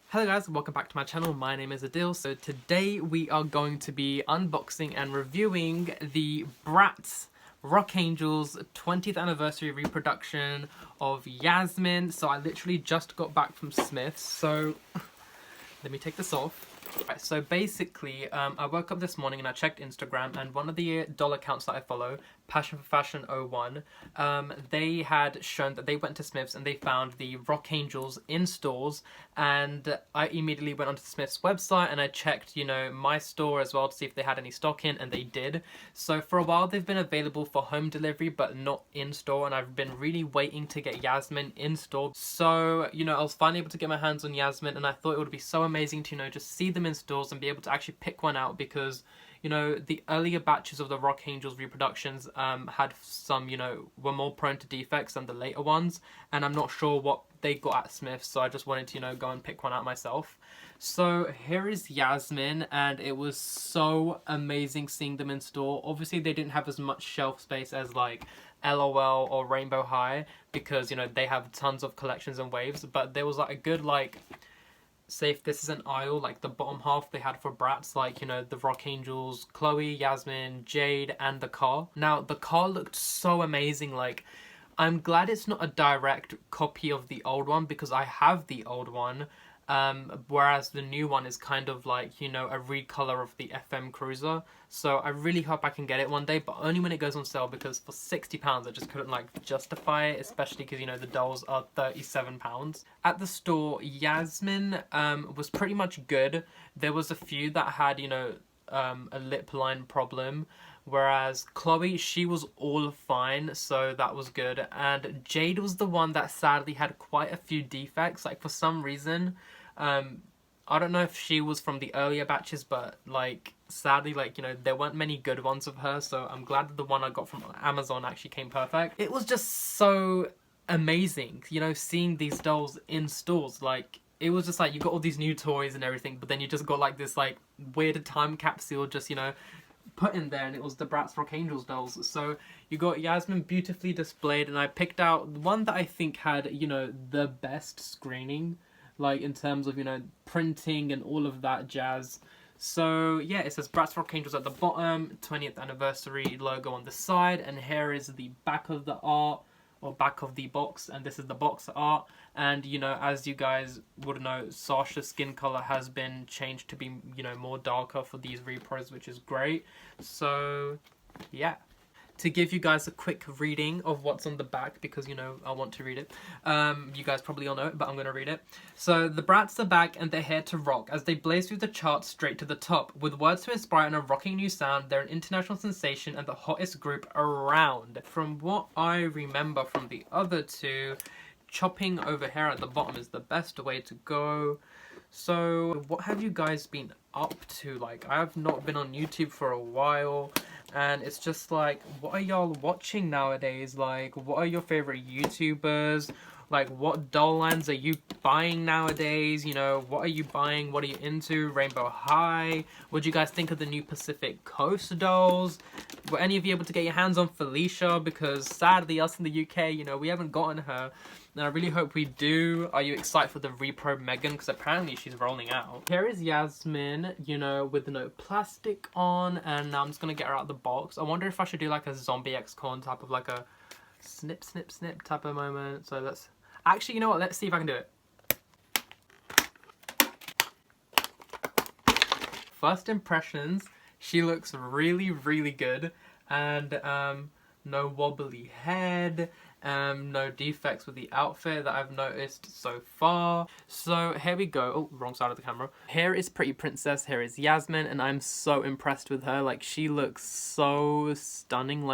Hello guys, welcome back to my channel. My name is Adil. So today we are going to be unboxing and reviewing the Bratz Rock Angelz 20th anniversary reproduction of Yasmin. So I literally just got back from Smith's, so let me take this off. Right, so basically, I woke up this morning and I checked Instagram, and one of the doll accounts that I follow, Passion for Fashion 01, they had shown that they went to Smith's and they found the Rock Angelz in stores, and I immediately went onto the Smith's website and I checked, my store as well to see if they had any stock in, and they did. So for a while they've been available for home delivery but not in store, and I've been really waiting to get Yasmin in store. So, I was finally able to get my hands on Yasmin, and I thought it would be so amazing to, just see them in stores and be able to actually pick one out, because the earlier batches of the Rock Angelz reproductions had some, were more prone to defects than the later ones, and I'm not sure what they got at Smith's, so I just wanted to, go and pick one out myself. So here is Yasmin, and it was so amazing seeing them in store. Obviously they didn't have as much shelf space as like LOL or Rainbow High, because they have tons of collections and waves, but there was like a good, say if this is an aisle, like the bottom half they had for Bratz, like, the Rock Angelz, Chloe, Yasmin, Jade, and the car. Now, the car looked so amazing. Like, I'm glad it's not a direct copy of the old one, because I have the old one, whereas the new one is kind of like, a recolor of the FM Cruiser. So I really hope I can get it one day, but only when it goes on sale, because for £60 I just couldn't justify it, especially because the dolls are £37. At the store, Yasmin was pretty much good. There was a few that had a lip line problem, whereas Chloe, she was all fine, so that was good. And Jade was the one that sadly had quite a few defects. Like, for some reason, I don't know if she was from the earlier batches, but sadly, there weren't many good ones of her, so I'm glad that the one I got from Amazon actually came perfect. It was just so amazing, seeing these dolls in stores. It was just you got all these new toys and everything, but then you just got this weird time capsule just, put in there, and it was the Bratz Rock Angelz dolls. So you got Yasmin beautifully displayed, and I picked out the one that I think had, the best screening, in terms of, printing and all of that jazz. So yeah, it says Bratz Rock Angelz at the bottom, 20th anniversary logo on the side, and here is the back of the art, or back of the box, and this is the box art. And as you guys would know, Sasha's skin color has been changed to be more darker for these repros, which is great. So yeah, to give you guys a quick reading of what's on the back, because I want to read it. You guys probably all know it, but I'm going to read it. So the Bratz are back, and they're here to rock as they blaze through the charts straight to the top. With words to inspire and a rocking new sound, they're an international sensation and the hottest group around. From what I remember from the other two, chopping over here at the bottom is the best way to go. So what have you guys been up to? I have not been on YouTube for a while, and it's just what are y'all watching nowadays? What are your favorite YouTubers? What doll lines are you buying nowadays? What are you buying? What are you into? Rainbow High? What do you guys think of the new Pacific Coast dolls? Were any of you able to get your hands on Felicia? Because sadly, us in the UK, we haven't gotten her. And I really hope we do. Are you excited for the Repro Megan? Because apparently she's rolling out. Here is Yasmin, with no plastic on. And now I'm just going to get her out of the box. I wonder if I should do a Zombie X-Con type of a snip, snip, snip type of moment. So let's... Actually, you know what? Let's see if I can do it. First impressions, she looks really, really good. And no wobbly head. No defects with the outfit that I've noticed so far. So here we go. Oh, wrong side of the camera. Here is Pretty Princess. Here is Yasmin, and I'm so impressed with her. She looks so stunning.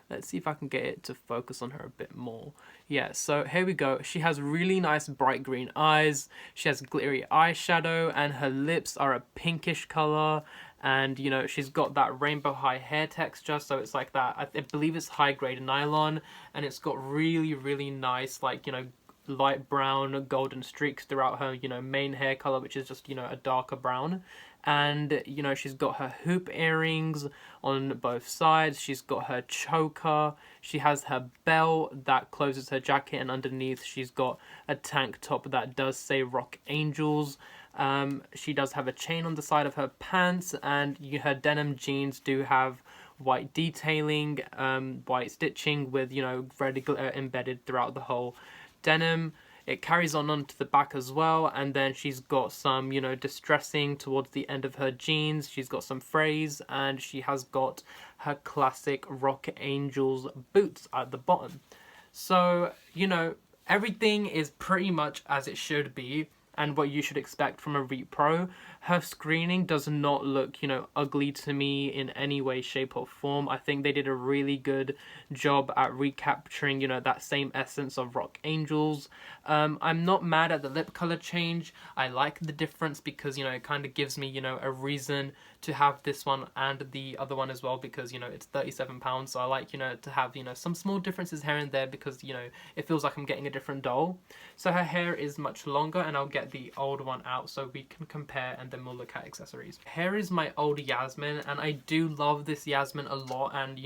Let's see if I can get it to focus on her a bit more. Yeah, so here we go. She has really nice bright green eyes. She has glittery eyeshadow, and her lips are a pinkish color. And, she's got that Rainbow High hair texture, so it's that, I believe it's high-grade nylon, and it's got really, really nice, light brown golden streaks throughout her, main hair color, which is just, a darker brown. And, she's got her hoop earrings on both sides. She's got her choker. She has her belt that closes her jacket. And underneath, she's got a tank top that does say Rock Angels. She does have a chain on the side of her pants. And her denim jeans do have white detailing, white stitching with, red glitter embedded throughout the whole denim. It carries on onto the back as well, and then she's got some, distressing towards the end of her jeans. She's got some frays, and she has got her classic Rock Angels boots at the bottom. So, everything is pretty much as it should be, and what you should expect from a repro. Her screening does not look, ugly to me in any way, shape or form. I think they did a really good job at recapturing, that same essence of Rock Angels. I'm not mad at the lip color change. I like the difference because, it kind of gives me, a reason to have this one and the other one as well, because, it's £37. So I like, to have, some small differences here and there because, it feels like I'm getting a different doll. So her hair is much longer, and I'll get the old one out so we can compare, and then we'll look at accessories. Here is my old Yasmin, and I do love this Yasmin a lot, and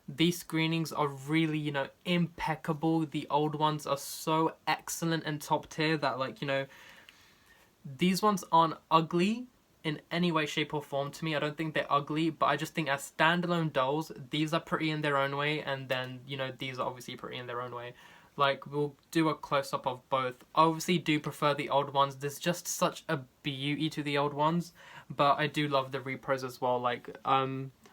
these screenings are really, impeccable. The old ones are so excellent and top tier that, like, these ones aren't ugly in any way, shape or form to me. I don't think they're ugly, but I just think as standalone dolls, these are pretty in their own way, and then, these are obviously pretty in their own way. Like, we'll do a close-up of both. I obviously do prefer the old ones. There's just such a beauty to the old ones, but I do love the repros as well. Like,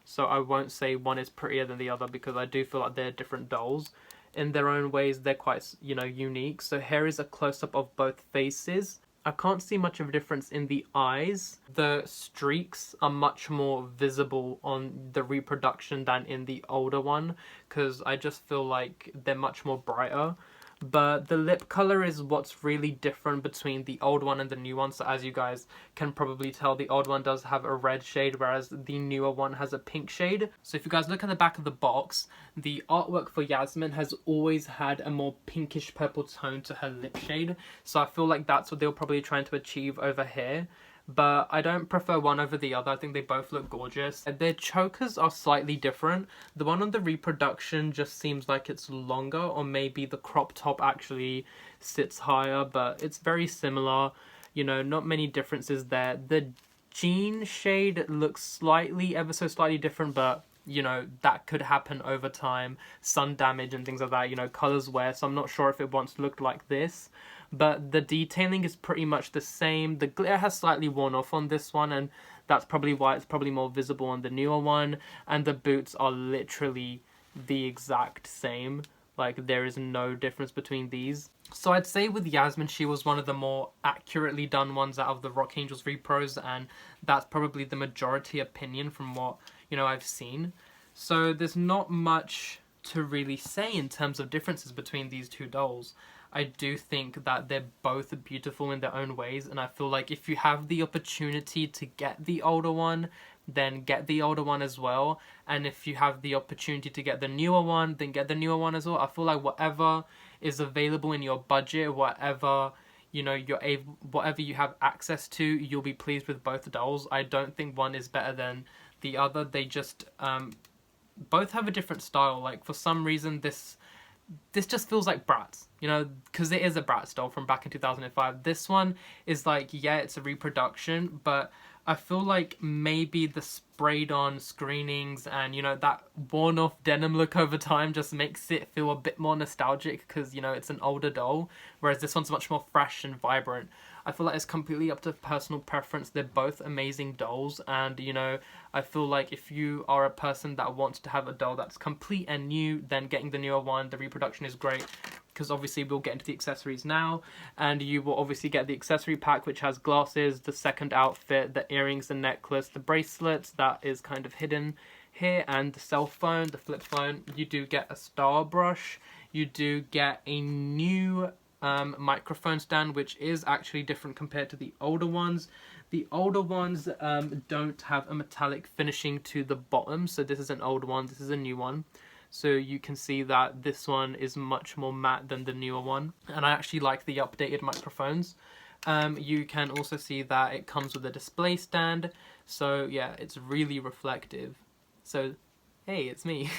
so I won't say one is prettier than the other because I do feel like they're different dolls. In their own ways, they're quite, unique. So here is a close-up of both faces. I can't see much of a difference in the eyes. The streaks are much more visible on the reproduction than in the older one because I just feel like they're much more brighter. But the lip color is what's really different between the old one and the new one. So as you guys can probably tell, the old one does have a red shade, whereas the newer one has a pink shade. So if you guys look at the back of the box, the artwork for Yasmin has always had a more pinkish purple tone to her lip shade. So I feel like that's what they were probably trying to achieve over here. But I don't prefer one over the other. I think they both look gorgeous. Their chokers are slightly different. The one on the reproduction just seems like it's longer, or maybe the crop top actually sits higher, but it's very similar. Not many differences there. The jean shade looks slightly, ever so slightly different, but that could happen over time. Sun damage and things like that, colors wear, so I'm not sure if it once looked like this. But the detailing is pretty much the same. The glitter has slightly worn off on this one, and that's probably why it's probably more visible on the newer one. And the boots are literally the exact same. Like, there is no difference between these. So I'd say with Yasmin, she was one of the more accurately done ones out of the Rock Angels repros, and that's probably the majority opinion from what, I've seen. So there's not much to really say in terms of differences between these two dolls. I do think that they're both beautiful in their own ways, and I feel like if you have the opportunity to get the older one, then get the older one as well. And if you have the opportunity to get the newer one, then get the newer one as well. I feel like whatever is available in your budget, whatever whatever you have access to, you'll be pleased with both dolls. I don't think one is better than the other. They just both have a different style. Like, for some reason, this just feels like Bratz, because it is a Bratz doll from back in 2005. This one is like, yeah, it's a reproduction, but I feel like maybe the sprayed on screenings and, that worn off denim look over time just makes it feel a bit more nostalgic because, it's an older doll, whereas this one's much more fresh and vibrant. I feel like it's completely up to personal preference. They're both amazing dolls, and I feel like if you are a person that wants to have a doll that's complete and new, then getting the newer one, the reproduction, is great, because obviously we'll get into the accessories now, and you will obviously get the accessory pack, which has glasses, the second outfit, the earrings, the necklace, the bracelets that is kind of hidden here, and the cell phone, the flip phone. You do get a star brush, you do get a new microphone stand, which is actually different compared to the older ones. The older ones don't have a metallic finishing to the bottom, so this is an old one, this is a new one. so you can see that this one is much more matte than the newer one, and I actually like the updated microphones. You can also see that it comes with a display stand, so yeah, it's really reflective. So hey, it's me.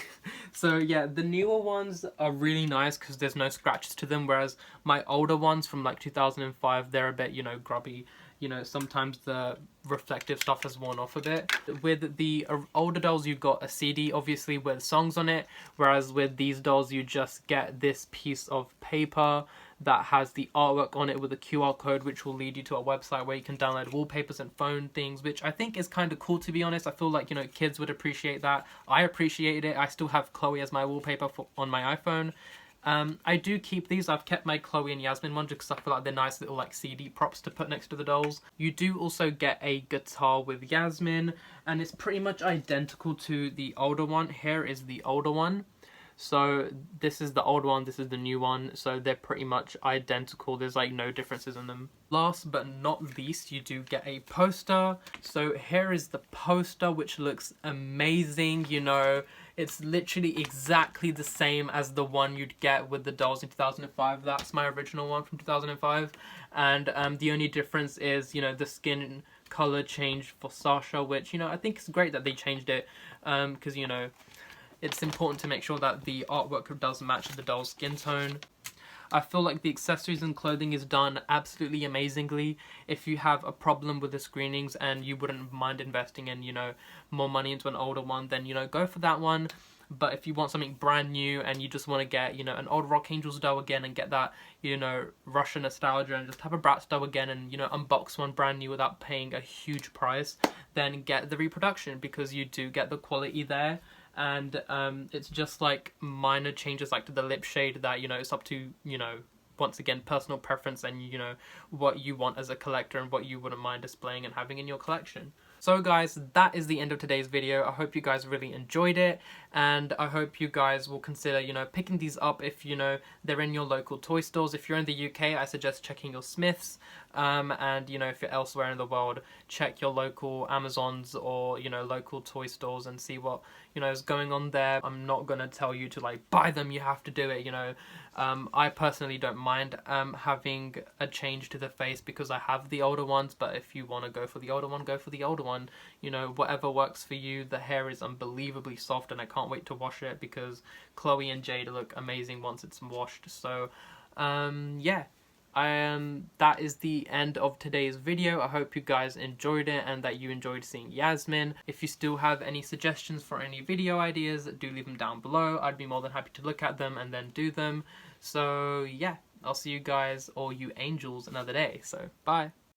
So yeah, the newer ones are really nice because there's no scratches to them, whereas my older ones from like 2005, they're a bit, you know, grubby. You know, sometimes the reflective stuff has worn off a bit. With the older dolls, you've got a CD, obviously, with songs on it, whereas with these dolls, you just get this piece of paper that has the artwork on it with a QR code, which will lead you to a website where you can download wallpapers and phone things, which I think is kind of cool, to be honest. I feel like, you know, kids would appreciate that. I appreciated it. I still have Chloe as my wallpaper on my iPhone. I do keep these. I've kept my Chloe and Yasmin one just because I feel like they're nice little like CD props to put next to the dolls. You do also get a guitar with Yasmin, and it's pretty much identical to the older one. Here is the older one. So this is the old one, this is the new one, so they're pretty much identical. There's like no differences in them. Last but not least, you do get a poster. So here is the poster, which looks amazing. You know, it's literally exactly the same as the one you'd get with the dolls in 2005. That's my original one from 2005. And the only difference is, you know, the skin color changed for Sasha, which, you know, I think it's great that they changed it, because, you know, it's important to make sure that the artwork does match the doll's skin tone. I feel like the accessories and clothing is done absolutely amazingly. If you have a problem with the screenings and you wouldn't mind investing in, you know, more money into an older one, then, you know, go for that one. But if you want something brand new and you just want to get, you know, an old Rock Angelz doll again and get that, you know, Russian nostalgia and just have a Bratz doll again and, you know, unbox one brand new without paying a huge price, then get the Reproduction, because you do get the quality there. And it's just like minor changes like to the lip shade that, you know, it's up to, you know, once again, personal preference and, you know, what you want as a collector and what you wouldn't mind displaying and having in your collection. So guys, that is the end of today's video. I hope you guys really enjoyed it, and I hope you guys will consider, you know, picking these up if, you know, they're in your local toy stores. If you're in the UK, I suggest checking your Smiths, and, you know, if you're elsewhere in the world, check your local Amazons or, you know, local toy stores and see what, you know, is going on there. I'm not gonna tell you to like buy them, you have to do it, you know. I personally don't mind having a change to the face because I have the older ones, but if you want to go for the older one, go for the older one. You know, whatever works for you. The hair is unbelievably soft and I can't wait to wash it because Chloe and Jade look amazing once it's washed. So yeah, that is the end of today's video. I hope you guys enjoyed it and that you enjoyed seeing Yasmin. If you still have any suggestions for any video ideas, do leave them down below. I'd be more than happy to look at them and then do them. So yeah, I'll see you guys, or you angels, another day. So bye.